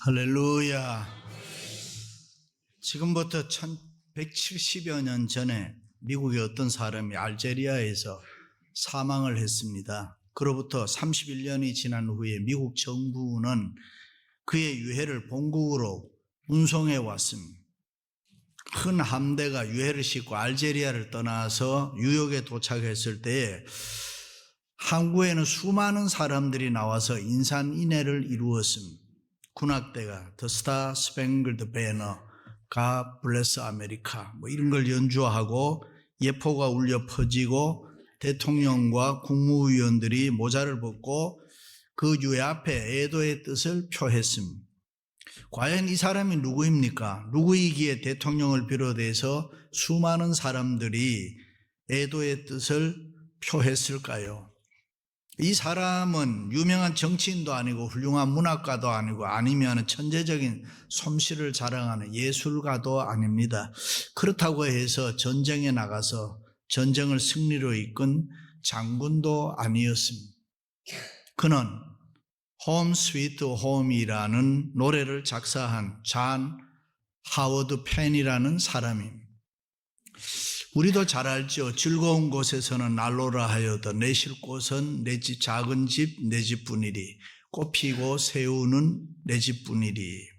할렐루야. 지금부터 1170여 년 전에 미국의 어떤 사람이 알제리아에서 사망을 했습니다. 그로부터 31년이 지난 후에 미국 정부는 그의 유해를 본국으로 운송해 왔습니다. 큰 함대가 유해를 싣고 알제리아를 떠나서 뉴욕에 도착했을 때에 항구에는 수많은 사람들이 나와서 인산인해를 이루었습니다. 군악대가 The Star Spangled Banner, God Bless America 이런 걸 연주하고 예포가 울려 퍼지고 대통령과 국무위원들이 모자를 벗고 그 유해 앞에 애도의 뜻을 표했습니다. 과연 이 사람이 누구입니까? 누구이기에 대통령을 비롯해서 수많은 사람들이 애도의 뜻을 표했을까요? 이 사람은 유명한 정치인도 아니고 훌륭한 문학가도 아니고 아니면 천재적인 솜씨를 자랑하는 예술가도 아닙니다. 그렇다고 해서 전쟁에 나가서 전쟁을 승리로 이끈 장군도 아니었습니다. 그는 홈 스위트 홈이라는 노래를 작사한 존 하워드 펜이라는 사람입니다. 우리도 잘 알죠. 즐거운 곳에서는 난로라 하여도 내 쉴 곳은 내 집, 작은 집 내 집뿐이리. 꽃피고 새우는 내 집뿐이리.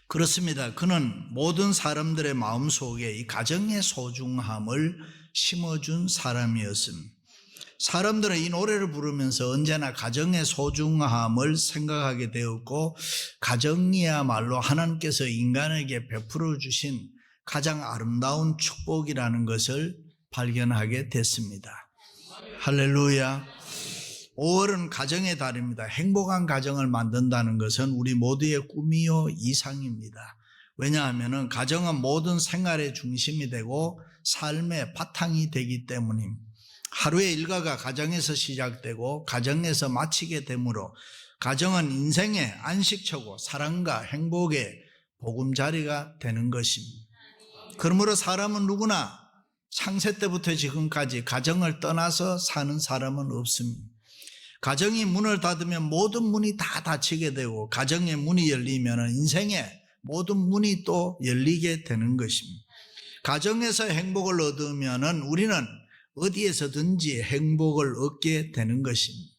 그렇습니다. 그는 모든 사람들의 마음속에 이 가정의 소중함을 심어준 사람이었습니다. 사람들은 이 노래를 부르면서 언제나 가정의 소중함을 생각하게 되었고, 가정이야말로 하나님께서 인간에게 베풀어 주신 가장 아름다운 축복이라는 것을 발견하게 됐습니다. 할렐루야. 5월은 가정의 달입니다. 행복한 가정을 만든다는 것은 우리 모두의 꿈이요 이상입니다. 왜냐하면 가정은 모든 생활의 중심이 되고 삶의 바탕이 되기 때문입니다. 하루의 일과가 가정에서 시작되고 가정에서 마치게 되므로 가정은 인생의 안식처고 사랑과 행복의 보금자리가 되는 것입니다. 그러므로 사람은 누구나 창세 때부터 지금까지 가정을 떠나서 사는 사람은 없습니다. 가정이 문을 닫으면 모든 문이 다 닫히게 되고, 가정의 문이 열리면 인생의 모든 문이 또 열리게 되는 것입니다. 가정에서 행복을 얻으면 우리는 어디에서든지 행복을 얻게 되는 것입니다.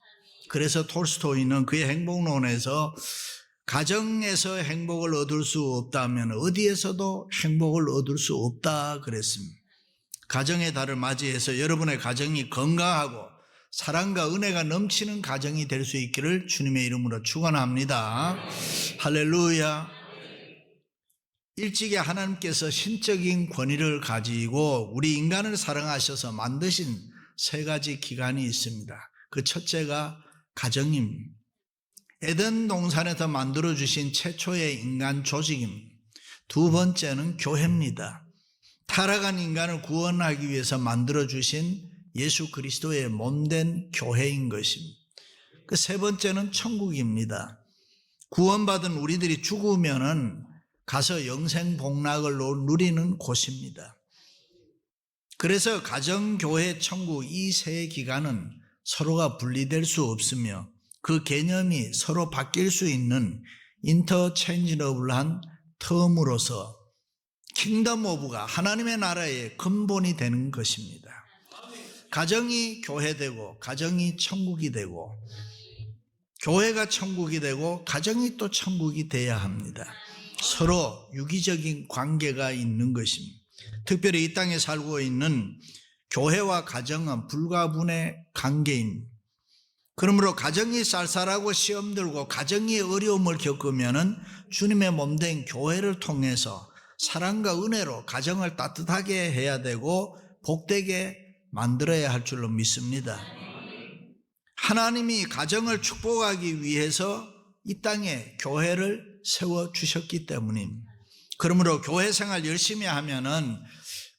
그래서 톨스토이는 그의 행복론에서 가정에서 행복을 얻을 수 없다면 어디에서도 행복을 얻을 수 없다 그랬습니다. 가정의 달을 맞이해서 여러분의 가정이 건강하고 사랑과 은혜가 넘치는 가정이 될 수 있기를 주님의 이름으로 축원합니다. 할렐루야. 일찍이 하나님께서 신적인 권위를 가지고 우리 인간을 사랑하셔서 만드신 3가지 기관이 있습니다. 그 첫째가 가정입니다. 에덴 동산에서 만들어주신 최초의 인간 조직입니다. 2번째는 교회입니다. 타락한 인간을 구원하기 위해서 만들어주신 예수 그리스도의 몸된 교회인 것입니다. 그 3번째는 천국입니다. 구원받은 우리들이 죽으면은 가서 영생 복락을 누리는 곳입니다. 그래서 가정, 교회, 천국 이 3 기관은 서로가 분리될 수 없으며 그 개념이 서로 바뀔 수 있는 인터체인지러블한 텀으로서 킹덤 오브가 하나님의 나라의 근본이 되는 것입니다. 가정이 교회되고 가정이 천국이 되고 교회가 천국이 되고 가정이 또 천국이 돼야 합니다. 서로 유기적인 관계가 있는 것입니다. 특별히 이 땅에 살고 있는 교회와 가정은 불가분의 관계입니다. 그러므로 가정이 쌀쌀하고 시험 들고 가정이 어려움을 겪으면은 주님의 몸된 교회를 통해서 사랑과 은혜로 가정을 따뜻하게 해야 되고 복되게 만들어야 할 줄로 믿습니다. 하나님이 가정을 축복하기 위해서 이 땅에 교회를 세워주셨기 때문입니다. 그러므로 교회 생활 열심히 하면은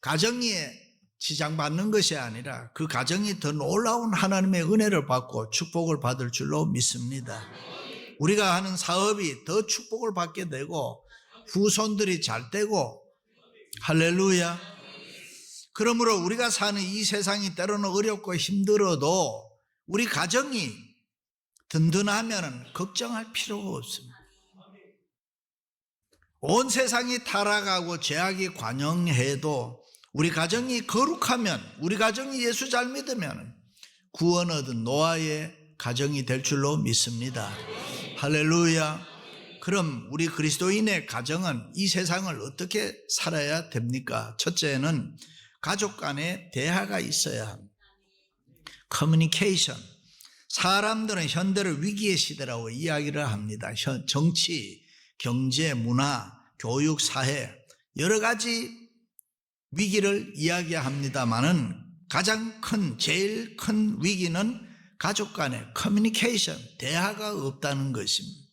가정이 지장받는 것이 아니라 그 가정이 더 놀라운 하나님의 은혜를 받고 축복을 받을 줄로 믿습니다. 우리가 하는 사업이 더 축복을 받게 되고 후손들이 잘 되고, 할렐루야. 그러므로 우리가 사는 이 세상이 때로는 어렵고 힘들어도 우리 가정이 든든하면 걱정할 필요가 없습니다. 온 세상이 타락하고 죄악이 관영해도 우리 가정이 거룩하면, 우리 가정이 예수 잘 믿으면 구원 얻은 노아의 가정이 될 줄로 믿습니다. 할렐루야. 그럼 우리 그리스도인의 가정은 이 세상을 어떻게 살아야 됩니까? 첫째는 가족 간에 대화가 있어야 합니다. 커뮤니케이션. 사람들은 현대를 위기의 시대라고 이야기를 합니다. 정치, 경제, 문화, 교육, 사회 여러 가지 위기를 이야기합니다마는 가장 제일 큰 위기는 가족 간의 커뮤니케이션, 대화가 없다는 것입니다.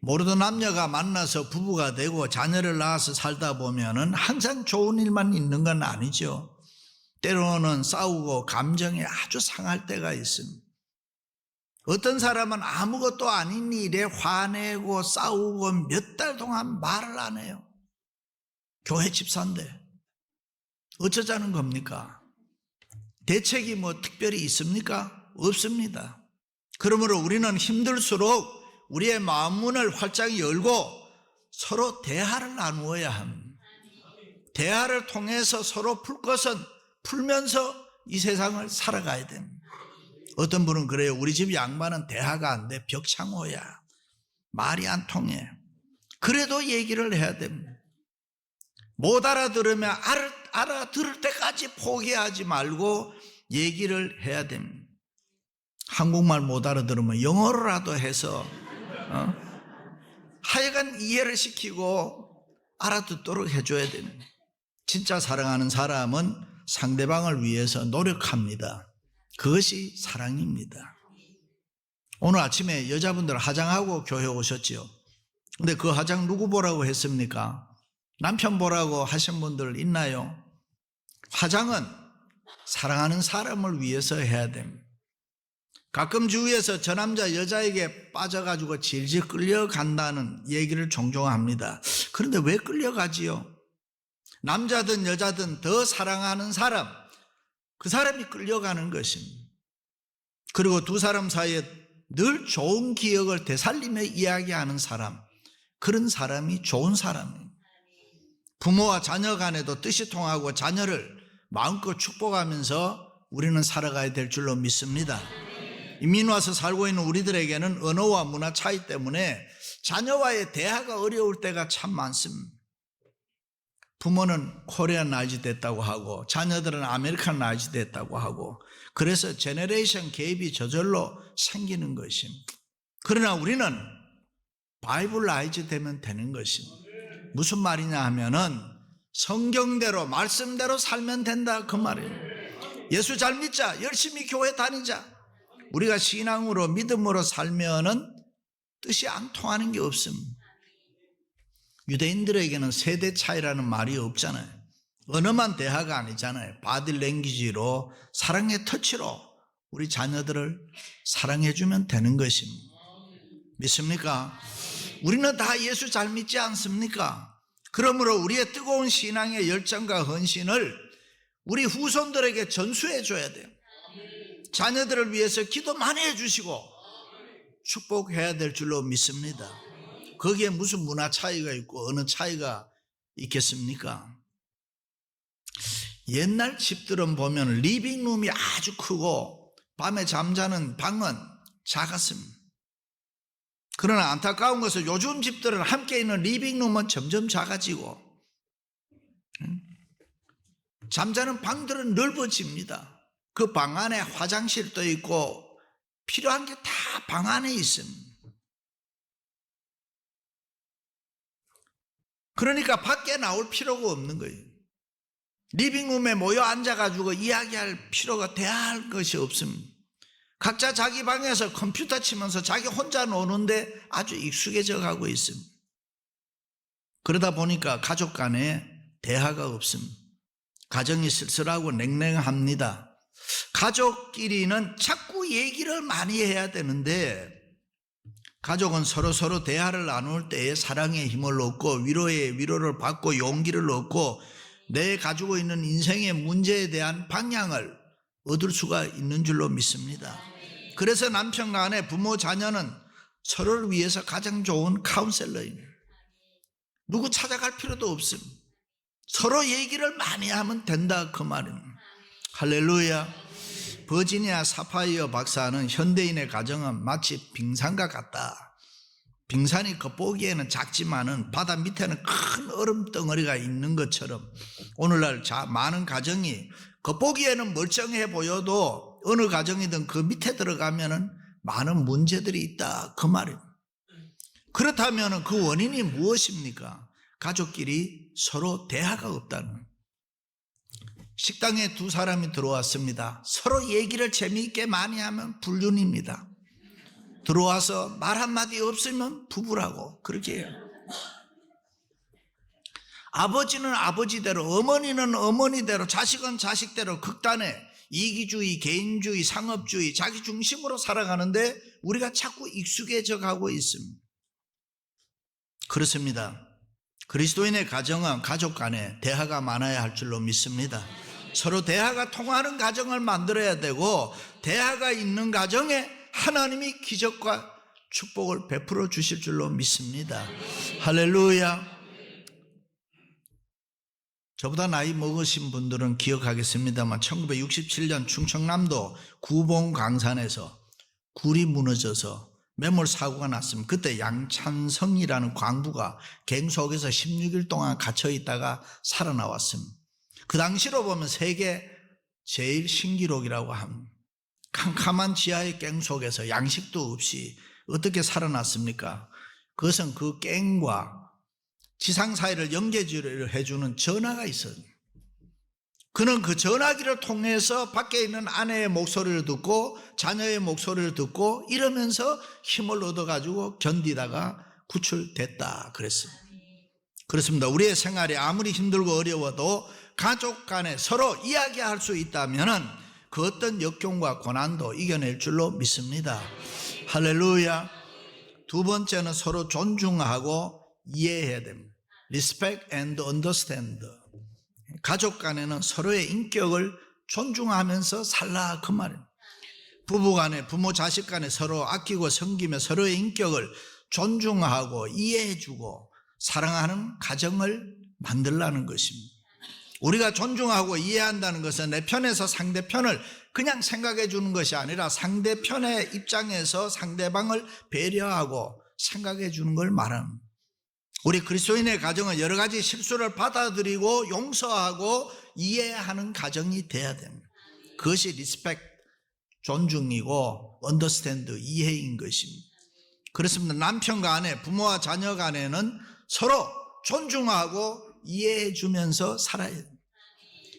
모르던 남녀가 만나서 부부가 되고 자녀를 낳아서 살다 보면은 항상 좋은 일만 있는 건 아니죠. 때로는 싸우고 감정이 아주 상할 때가 있습니다. 어떤 사람은 아무것도 아닌 일에 화내고 싸우고 몇 달 동안 말을 안 해요. 교회 집사인데 어쩌자는 겁니까? 대책이 뭐 특별히 있습니까? 없습니다. 그러므로 우리는 힘들수록 우리의 마음 문을 활짝 열고 서로 대화를 나누어야 합니다. 대화를 통해서 서로 풀 것은 풀면서 이 세상을 살아가야 됩니다. 어떤 분은 그래요. 우리 집 양반은 대화가 안 돼. 벽창호야. 말이 안 통해. 그래도 얘기를 해야 됩니다. 못 알아들으면 알아들을 때까지 포기하지 말고 얘기를 해야 됩니다. 한국말 못 알아들으면 영어로라도 해서 하여간 이해를 시키고 알아듣도록 해줘야 됩니다. 진짜 사랑하는 사람은 상대방을 위해서 노력합니다. 그것이 사랑입니다. 오늘 아침에 여자분들 화장하고 교회 오셨지요. 근데 그 화장 누구 보라고 했습니까? 남편 보라고 하신 분들 있나요? 화장은 사랑하는 사람을 위해서 해야 됩니다. 가끔 주위에서 저 남자 여자에게 빠져가지고 질질 끌려간다는 얘기를 종종 합니다. 그런데 왜 끌려가지요? 남자든 여자든 더 사랑하는 사람, 그 사람이 끌려가는 것입니다. 그리고 두 사람 사이에 늘 좋은 기억을 되살리며 이야기하는 사람, 그런 사람이 좋은 사람입니다. 부모와 자녀 간에도 뜻이 통하고 자녀를 마음껏 축복하면서 우리는 살아가야 될 줄로 믿습니다. 이민 와서 살고 있는 우리들에게는 언어와 문화 차이 때문에 자녀와의 대화가 어려울 때가 참 많습니다. 부모는 코리안 라이즈 됐다고 하고 자녀들은 아메리칸 라이즈 됐다고 하고 그래서 제너레이션 갭이 저절로 생기는 것입니다. 그러나 우리는 바이블 라이즈 되면 되는 것입니다. 무슨 말이냐 하면은 성경대로 말씀대로 살면 된다 그 말이에요. 예수 잘 믿자, 열심히 교회 다니자. 우리가 신앙으로 믿음으로 살면은 뜻이 안 통하는 게 없습니다. 유대인들에게는 세대 차이라는 말이 없잖아요. 언어만 대화가 아니잖아요. 바디 랭귀지로 사랑의 터치로 우리 자녀들을 사랑해주면 되는 것입니다. 믿습니까? 우리는 다 예수 잘 믿지 않습니까? 그러므로 우리의 뜨거운 신앙의 열정과 헌신을 우리 후손들에게 전수해 줘야 돼요. 자녀들을 위해서 기도 많이 해주시고 축복해야 될 줄로 믿습니다. 거기에 무슨 문화 차이가 있고 어느 차이가 있겠습니까? 옛날 집들은 보면 리빙룸이 아주 크고 밤에 잠자는 방은 작았습니다. 그러나 안타까운 것은 요즘 집들은 함께 있는 리빙룸은 점점 작아지고 잠자는 방들은 넓어집니다. 그 방 안에 화장실도 있고 필요한 게 다 방 안에 있습니다. 그러니까 밖에 나올 필요가 없는 거예요. 리빙룸에 모여 앉아가지고 이야기할 필요가 대할 것이 없습니다. 각자 자기 방에서 컴퓨터 치면서 자기 혼자 노는데 아주 익숙해져 가고 있습니다. 그러다 보니까 가족 간에 대화가 없습니다. 가정이 쓸쓸하고 냉랭합니다. 가족끼리는 자꾸 얘기를 많이 해야 되는데 가족은 서로 대화를 나눌 때에 사랑의 힘을 얻고 위로를 받고 용기를 얻고 내 가지고 있는 인생의 문제에 대한 방향을 얻을 수가 있는 줄로 믿습니다. 그래서 남편과 아내, 부모, 자녀는 서로를 위해서 가장 좋은 카운셀러입니다. 누구 찾아갈 필요도 없습니다. 서로 얘기를 많이 하면 된다 그 말입니다. 할렐루야. 버지니아 사파이어 박사는 현대인의 가정은 마치 빙산과 같다. 빙산이 겉보기에는 작지만은 바다 밑에는 큰 얼음 덩어리가 있는 것처럼 오늘날 많은 가정이 겉보기에는 멀쩡해 보여도 어느 가정이든 그 밑에 들어가면은 많은 문제들이 있다 그 말입니다. 그렇다면 그 원인이 무엇입니까? 가족끼리 서로 대화가 없다는. 식당에 두 사람이 들어왔습니다. 서로 얘기를 재미있게 많이 하면 불륜입니다. 들어와서 말 한마디 없으면 부부라고 그렇게 해요. 아버지는 아버지대로, 어머니는 어머니대로, 자식은 자식대로 극단에 이기주의, 개인주의, 상업주의, 자기 중심으로 살아가는데 우리가 자꾸 익숙해져 가고 있습니다. 그렇습니다. 그리스도인의 가정은 가족 간에 대화가 많아야 할 줄로 믿습니다. 서로 대화가 통하는 가정을 만들어야 되고 대화가 있는 가정에 하나님이 기적과 축복을 베풀어 주실 줄로 믿습니다. 할렐루야. 저보다 나이 먹으신 분들은 기억하겠습니다만 1967년 충청남도 구봉광산에서 굴이 무너져서 매몰 사고가 났습니다. 그때 양찬성이라는 광부가 갱 속에서 16일 동안 갇혀 있다가 살아나왔습니다. 그 당시로 보면 세계 제일 신기록이라고 합니다. 캄캄한 지하의 갱 속에서 양식도 없이 어떻게 살아났습니까? 그것은 그 갱과 지상 사이를 연결해 주는 전화가 있어요. 그는 그 전화기를 통해서 밖에 있는 아내의 목소리를 듣고 자녀의 목소리를 듣고 이러면서 힘을 얻어가지고 견디다가 구출됐다 그랬습니다. 그렇습니다. 우리의 생활이 아무리 힘들고 어려워도 가족 간에 서로 이야기할 수 있다면 그 어떤 역경과 고난도 이겨낼 줄로 믿습니다. 할렐루야. 두 번째는 서로 존중하고 이해해야 됩니다. Respect and understand. 가족 간에는 서로의 인격을 존중하면서 살라 그 말입니다. 부부 간에, 부모 자식 간에 서로 아끼고 섬기며 서로의 인격을 존중하고 이해해주고 사랑하는 가정을 만들라는 것입니다. 우리가 존중하고 이해한다는 것은 내 편에서 상대편을 그냥 생각해 주는 것이 아니라 상대편의 입장에서 상대방을 배려하고 생각해 주는 걸 말합니다. 우리 그리스도인의 가정은 여러 가지 실수를 받아들이고 용서하고 이해하는 가정이 돼야 됩니다. 그것이 리스펙트, 존중이고 언더스탠드, 이해인 것입니다. 그렇습니다. 남편과 아내, 부모와 자녀 간에는 서로 존중하고 이해해 주면서 살아야 됩니다.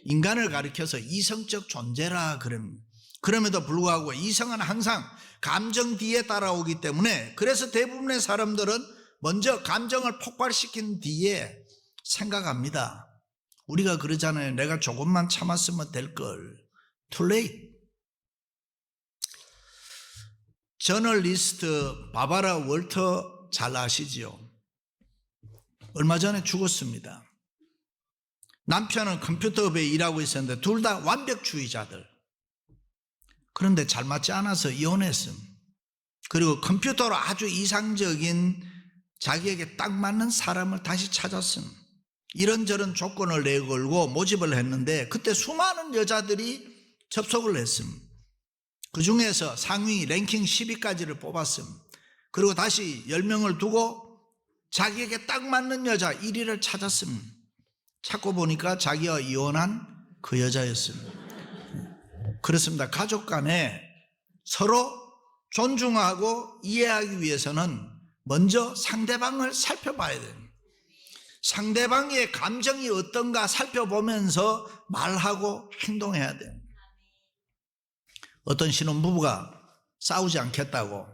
인간을 가리켜서 이성적 존재라 그럽니다. 그럼에도 불구하고 이성은 항상 감정 뒤에 따라오기 때문에 그래서 대부분의 사람들은 먼저 감정을 폭발시킨 뒤에 생각합니다. 우리가 그러잖아요. 내가 조금만 참았으면 될걸. Too late. 저널리스트 바바라 월터 잘 아시지요? 얼마 전에 죽었습니다. 남편은 컴퓨터업에 일하고 있었는데 둘 다 완벽주의자들. 그런데 잘 맞지 않아서 이혼했습니다. 그리고 컴퓨터로 아주 이상적인 자기에게 딱 맞는 사람을 다시 찾았습니다. 이런저런 조건을 내걸고 모집을 했는데 그때 수많은 여자들이 접속을 했습니다. 그 중에서 상위 랭킹 10위까지를 뽑았습니다. 그리고 다시 10명을 두고 자기에게 딱 맞는 여자 1위를 찾았습니다. 찾고 보니까 자기와 이혼한 그 여자였습니다. 그렇습니다. 가족 간에 서로 존중하고 이해하기 위해서는 먼저 상대방을 살펴봐야 됩니다. 상대방의 감정이 어떤가 살펴보면서 말하고 행동해야 됩니다. 어떤 신혼부부가 싸우지 않겠다고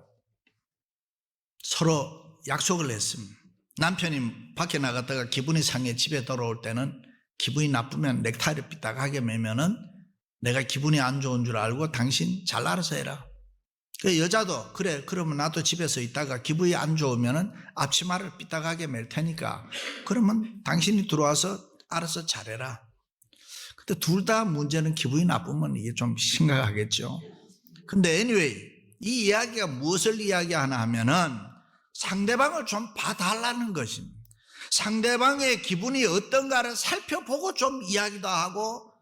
서로 약속을 했습니다. 남편이 밖에 나갔다가 기분이 상해 집에 돌아올 때는 기분이 나쁘면 넥타이를 삐딱하게 매면은 내가 기분이 안 좋은 줄 알고 당신 잘 알아서 해라. 그 여자도 그래 그러면 나도 집에서 있다가 기분이 안 좋으면은 앞치마를 삐딱하게 맬 테니까 그러면 당신이 들어와서 알아서 잘해라. 근데 둘 다 문제는 기분이 나쁘면 이게 좀 심각하겠죠. 근데 anyway 이 이야기가 무엇을 이야기하나 하면은 상대방을 좀 봐달라는 것입니다. 상대방의 기분이 어떤가를 살펴보고 좀 이야기도 하고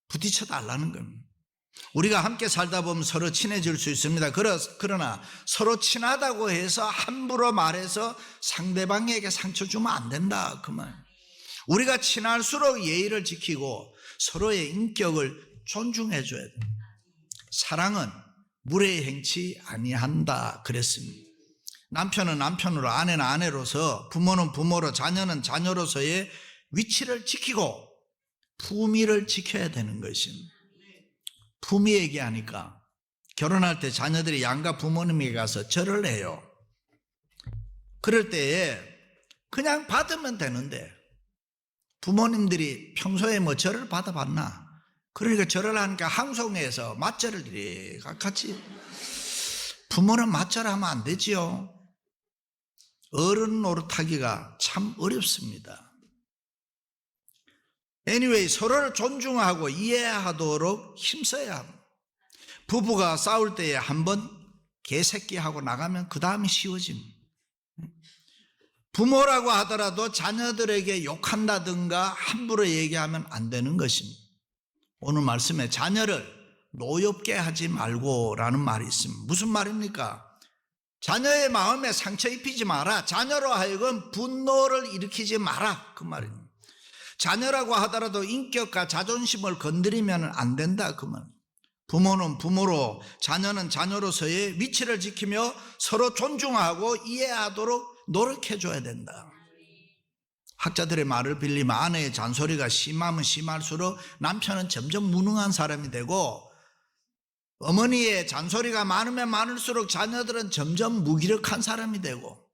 부딪혀 달라는 겁니다. 우리가 함께 살다 보면 서로 친해질 수 있습니다. 그러나 서로 친하다고 해서 함부로 말해서 상대방에게 상처 주면 안 된다, 그 말. 우리가 친할수록 예의를 지키고 서로의 인격을 존중해 줘야 돼. 사랑은 물에 행치 아니한다 그랬습니다. 남편은 남편으로, 아내는 아내로서, 부모는 부모로, 자녀는 자녀로서의 위치를 지키고 품위를 지켜야 되는 것입니다. 품위 얘기하니까 결혼할 때 자녀들이 양가 부모님에게 가서 절을 해요. 그럴 때에 그냥 받으면 되는데 부모님들이 평소에 뭐 절을 받아봤나? 그러니까 절을 하니까 항송해서 맞절을 이래 같이. 부모는 맞절하면 안 되지요. 어른 노릇하기가 참 어렵습니다. anyway, 서로를 존중하고 이해하도록 힘써야 합니다. 부부가 싸울 때에 한번 개새끼하고 나가면 그 다음에 쉬워집니다. 부모라고 하더라도 자녀들에게 욕한다든가 함부로 얘기하면 안 되는 것입니다. 오늘 말씀에 자녀를 노엽게 하지 말고라는 말이 있습니다. 무슨 말입니까? 자녀의 마음에 상처 입히지 마라. 자녀로 하여금 분노를 일으키지 마라, 그 말입니다. 자녀라고 하더라도 인격과 자존심을 건드리면 안 된다, 그 말. 부모는 부모로, 자녀는 자녀로서의 위치를 지키며 서로 존중하고 이해하도록 노력해줘야 된다. 학자들의 말을 빌리면 아내의 잔소리가 심하면 심할수록 남편은 점점 무능한 사람이 되고, 어머니의 잔소리가 많으면 많을수록 자녀들은 점점 무기력한 사람이 되고,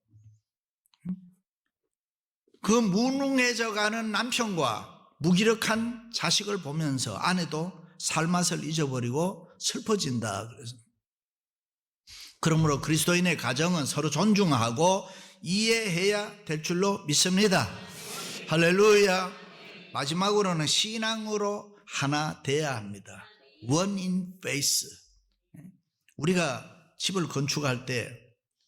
그 무능해져가는 남편과 무기력한 자식을 보면서 아내도 살맛을 잊어버리고 슬퍼진다. 그러므로 그리스도인의 가정은 서로 존중하고 이해해야 될 줄로 믿습니다. 할렐루야. 마지막으로는 신앙으로 하나 돼야 합니다. One in faith. 우리가 집을 건축할 때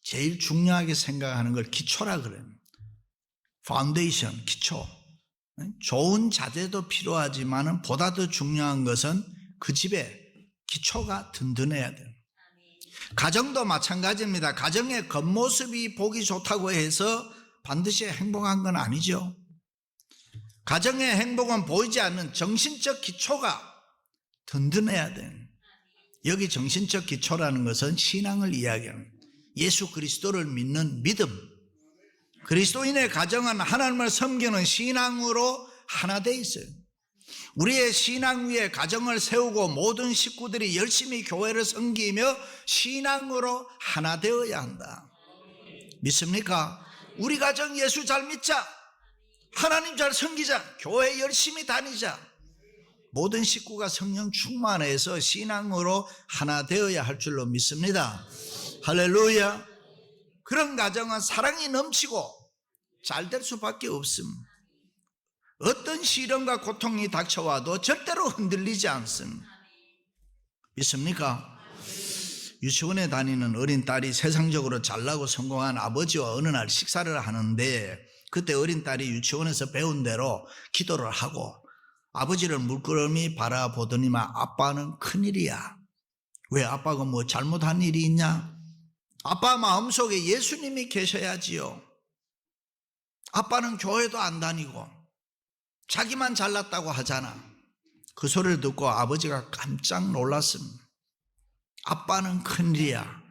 제일 중요하게 생각하는 걸 기초라 그래요. 파운데이션, 기초. 좋은 자재도 필요하지만 보다 더 중요한 것은 그 집의 기초가 든든해야 돼요. 가정도 마찬가지입니다. 가정의 겉모습이 보기 좋다고 해서 반드시 행복한 건 아니죠. 가정의 행복은 보이지 않는 정신적 기초가 든든해야 돼요. 여기 정신적 기초라는 것은 신앙을 이야기합니다. 예수 그리스도를 믿는 믿음. 그리스도인의 가정은 하나님을 섬기는 신앙으로 하나 돼 있어요. 우리의 신앙 위에 가정을 세우고 모든 식구들이 열심히 교회를 섬기며 신앙으로 하나 되어야 한다. 믿습니까? 우리 가정 예수 잘 믿자. 하나님 잘 섬기자. 교회 열심히 다니자. 모든 식구가 성령 충만해서 신앙으로 하나 되어야 할 줄로 믿습니다. 할렐루야. 그런 가정은 사랑이 넘치고 잘 될 수밖에 없습니다. 어떤 시련과 고통이 닥쳐와도 절대로 흔들리지 않습니다. 믿습니까? 유치원에 다니는 어린 딸이 세상적으로 잘나고 성공한 아버지와 어느 날 식사를 하는데, 그때 어린 딸이 유치원에서 배운 대로 기도를 하고 아버지를 물끄러미 바라보더니만 아빠는 큰일이야. 왜? 아빠가 뭐 잘못한 일이 있냐? 아빠 마음속에 예수님이 계셔야지요. 아빠는 교회도 안 다니고 자기만 잘났다고 하잖아. 그 소리를 듣고 아버지가 깜짝 놀랐습니다. 아빠는 큰일이야.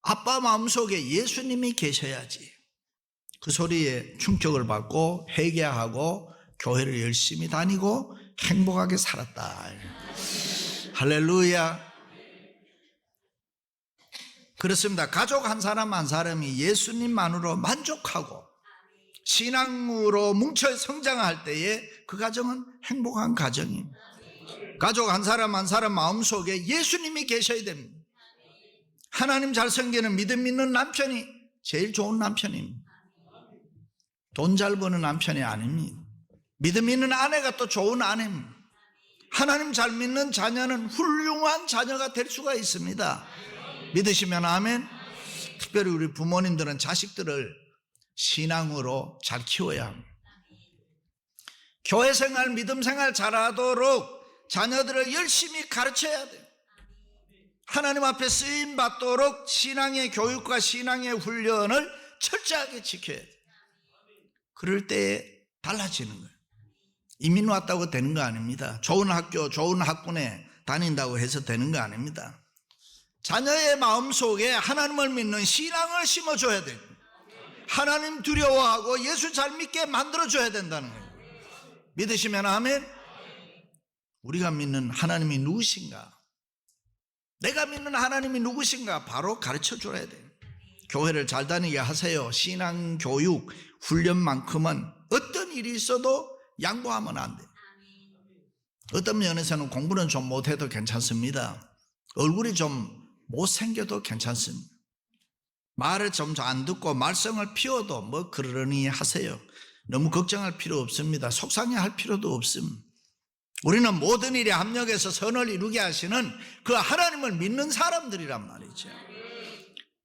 아빠 마음속에 예수님이 계셔야지. 그 소리에 충격을 받고 회개하고 교회를 열심히 다니고 행복하게 살았다. 할렐루야. 그렇습니다. 가족 한 사람 한 사람이 예수님만으로 만족하고 신앙으로 뭉쳐 성장할 때에 그 가정은 행복한 가정입니다. 가족 한 사람 한 사람 마음속에 예수님이 계셔야 됩니다. 하나님 잘 섬기는 믿음 있는 남편이 제일 좋은 남편입니다. 돈 잘 버는 남편이 아닙니다. 믿음 있는 아내가 또 좋은 아내입니다. 하나님 잘 믿는 자녀는 훌륭한 자녀가 될 수가 있습니다. 믿으시면 아멘. 특별히 우리 부모님들은 자식들을 신앙으로 잘 키워야 합니다. 교회 생활, 믿음 생활 잘하도록 자녀들을 열심히 가르쳐야 돼요. 하나님 앞에 쓰임 받도록 신앙의 교육과 신앙의 훈련을 철저하게 지켜야 돼요. 그럴 때 달라지는 거예요. 이민 왔다고 되는 거 아닙니다. 좋은 학교, 좋은 학군에 다닌다고 해서 되는 거 아닙니다. 자녀의 마음속에 하나님을 믿는 신앙을 심어줘야 돼요. 하나님 두려워하고 예수 잘 믿게 만들어줘야 된다는 거예요. 믿으시면 아멘. 우리가 믿는 하나님이 누구신가? 내가 믿는 하나님이 누구신가? 바로 가르쳐줘야 돼요. 교회를 잘 다니게 하세요. 신앙교육 훈련만큼은 어떤 일이 있어도 양보하면 안 돼요. 어떤 면에서는 공부는 좀 못해도 괜찮습니다. 얼굴이 좀 못생겨도 괜찮습니다. 말을 좀 안 듣고 말썽을 피워도 뭐 그러니 하세요. 너무 걱정할 필요 없습니다. 속상해할 필요도 없습니다. 우리는 모든 일에 합력해서 선을 이루게 하시는 그 하나님을 믿는 사람들이란 말이죠.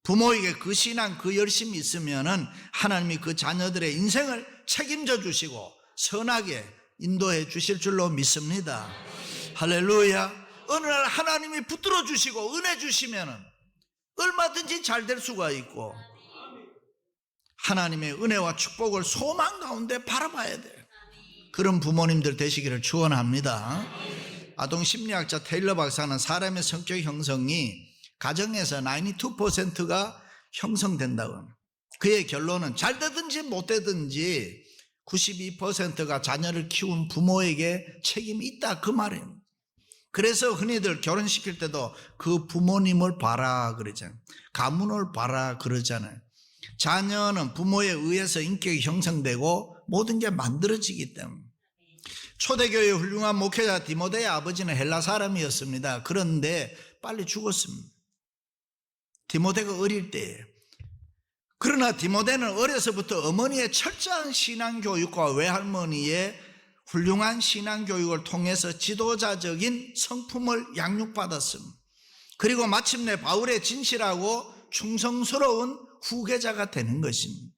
부모에게 그 신앙, 그 열심이 있으면은 하나님이 그 자녀들의 인생을 책임져 주시고 선하게 인도해 주실 줄로 믿습니다. 할렐루야. 어느 날 하나님이 붙들어 주시고 은혜 주시면은 얼마든지 잘 될 수가 있고 하나님의 은혜와 축복을 소망 가운데 바라봐야 돼요. 그런 부모님들 되시기를 축원합니다. 아동 심리학자 테일러 박사는 사람의 성격 형성이 가정에서 92%가 형성된다고 합니다. 그의 결론은 잘 되든지 못 되든지 92%가 자녀를 키운 부모에게 책임이 있다 그 말이에요. 그래서 흔히들 결혼시킬 때도 그 부모님을 봐라 그러잖아요. 가문을 봐라 그러잖아요. 자녀는 부모에 의해서 인격이 형성되고 모든 게 만들어지기 때문에. 초대교회의 훌륭한 목회자 디모데의 아버지는 헬라 사람이었습니다. 그런데 빨리 죽었습니다. 디모데가 어릴 때예요. 그러나 디모데는 어려서부터 어머니의 철저한 신앙교육과 외할머니의 훌륭한 신앙교육을 통해서 지도자적인 성품을 양육받았습니다. 그리고 마침내 바울의 진실하고 충성스러운 후계자가 되는 것입니다.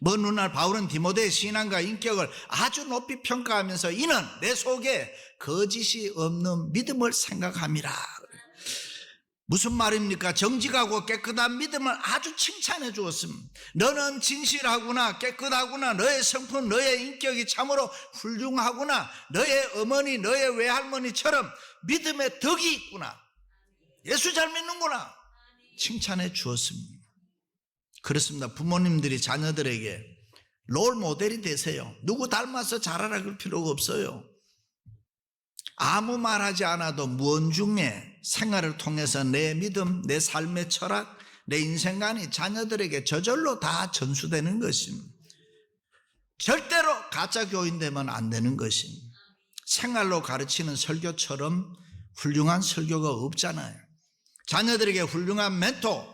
먼 훗날 바울은 디모데의 신앙과 인격을 아주 높이 평가하면서 이는 내 속에 거짓이 없는 믿음을 생각함이라. 무슨 말입니까? 정직하고 깨끗한 믿음을 아주 칭찬해 주었습니다. 너는 진실하구나, 깨끗하구나, 너의 성품, 너의 인격이 참으로 훌륭하구나, 너의 어머니, 너의 외할머니처럼 믿음의 덕이 있구나, 예수 잘 믿는구나 칭찬해 주었습니다. 그렇습니다. 부모님들이 자녀들에게 롤 모델이 되세요. 누구 닮아서 잘하라 그럴 필요가 없어요. 아무 말하지 않아도 무언중에 생활을 통해서 내 믿음, 내 삶의 철학, 내 인생관이 자녀들에게 저절로 다 전수되는 것입니다. 절대로 가짜 교인 되면 안 되는 것입니다. 생활로 가르치는 설교처럼 훌륭한 설교가 없잖아요. 자녀들에게 훌륭한 멘토,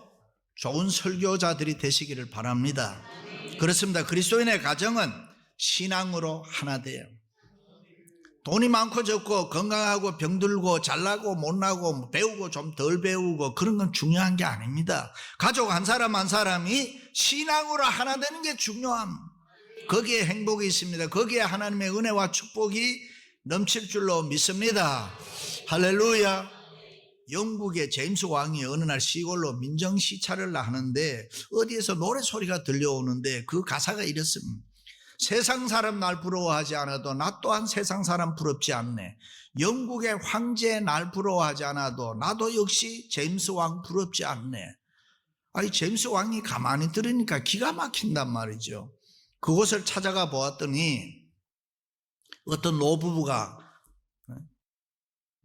좋은 설교자들이 되시기를 바랍니다. 그렇습니다. 그리스도인의 가정은 신앙으로 하나 돼요. 돈이 많고 적고 건강하고 병들고 잘나고 못나고 배우고 좀 덜 배우고 그런 건 중요한 게 아닙니다. 가족 한 사람 한 사람이 신앙으로 하나 되는 게 중요합니다. 거기에 행복이 있습니다. 거기에 하나님의 은혜와 축복이 넘칠 줄로 믿습니다. 할렐루야. 영국의 제임스 왕이 어느 날 시골로 민정시찰을 하는데 어디에서 노래소리가 들려오는데 그 가사가 이렇습니다. 세상 사람 날 부러워하지 않아도 나 또한 세상 사람 부럽지 않네. 영국의 황제 날 부러워하지 않아도 나도 역시 제임스 왕 부럽지 않네. 아니 제임스 왕이 가만히 들으니까 기가 막힌단 말이죠. 그곳을 찾아가 보았더니 어떤 노부부가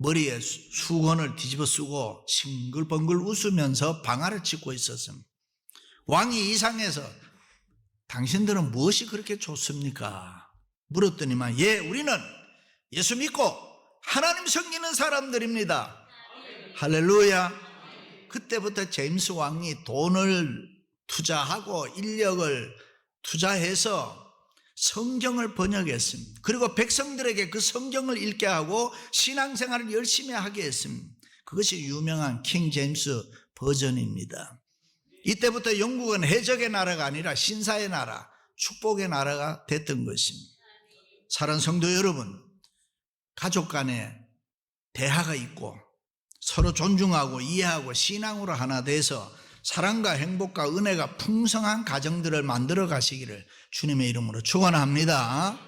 머리에 수건을 뒤집어 쓰고 싱글벙글 웃으면서 방아를 찢고 있었습니다. 왕이 이상해서 당신들은 무엇이 그렇게 좋습니까? 물었더니만 우리는 예수 믿고 하나님 섬기는 사람들입니다. 할렐루야. 그때부터 제임스 왕이 돈을 투자하고 인력을 투자해서 성경을 번역했습니다. 그리고 백성들에게 그 성경을 읽게 하고 신앙생활을 열심히 하게 했습니다. 그것이 유명한 킹 제임스 버전입니다. 이때부터 영국은 해적의 나라가 아니라 신사의 나라, 축복의 나라가 됐던 것입니다. 사랑하는 성도 여러분, 가족 간에 대화가 있고 서로 존중하고 이해하고 신앙으로 하나 돼서 사랑과 행복과 은혜가 풍성한 가정들을 만들어 가시기를 주님의 이름으로 축원합니다.